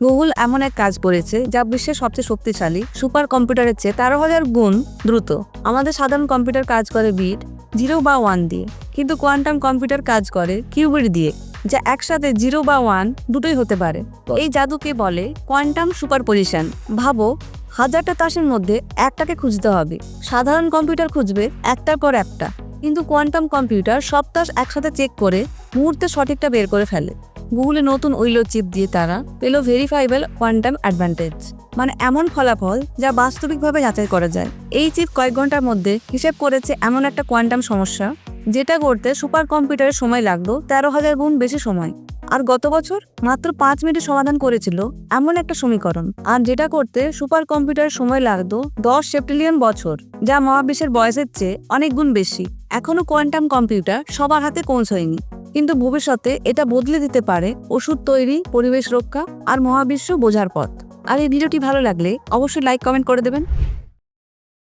Google এমন এক কাজ করেছে যা বিশ্বের সবচেয়ে শক্তিশালী সুপার কম্পিউটারের চেয়ে 13,000 গুণ দ্রুত। আমাদের সাধারণ কম্পিউটার কাজ করে বিট 0 বা 1 দিয়ে, কিন্তু কোয়ান্টাম কম্পিউটার কাজ করে কিউবিট দিয়ে, যা একসাথে 0 বা 1 দুটোই হতে পারে। এই জাদুকে বলে কোয়ান্টাম সুপারপজিশন। ভাবো, হাজারটা তাসের মধ্যে একটাকে খুঁজতে হবে। সাধারণ কম্পিউটার খুঁজবে একটার পর একটা, কিন্তু কোয়ান্টাম কম্পিউটার সব তাস একসাথে চেক করে মুহূর্তে সঠিকটা বের করে ফেলে। গুগলে নতুন ওইলো চিপ দিয়ে তারা পেল ভেরিফাইবল কোয়ান্টাম অ্যাডভান্টেজ, মানে এমন ফলাফল যা বাস্তবিকভাবে যাচাই করা যায়। এই চিপ কয়েক ঘন্টার মধ্যে হিসেব করেছে এমন একটা কোয়ান্টাম সমস্যা যেটা করতে সুপার কম্পিউটারের সময় লাগতো 13,000 গুণ বেশি সময়। আর গত বছর মাত্র 5 মিনিটে সমাধান করেছিল এমন একটা সমীকরণ, আর যেটা করতে সুপার কম্পিউটারের সময় লাগতো 10 সেপ্টিলিয়ন বছর, যা মহাবিশ্বের বয়সের চেয়ে অনেক গুণ বেশি। এখনো কোয়ান্টাম কম্পিউটার সবার হাতে পৌঁছয়নি, কিন্তু ভবিষ্যতে এটা বদলে দিতে পারে ওষুধ তৈরি, পরিবেশ রক্ষা আর মহাবিশ্ব বোঝার পথ। আর এই ভিডিওটি ভালো লাগলে অবশ্যই লাইক কমেন্ট করে দেবেন।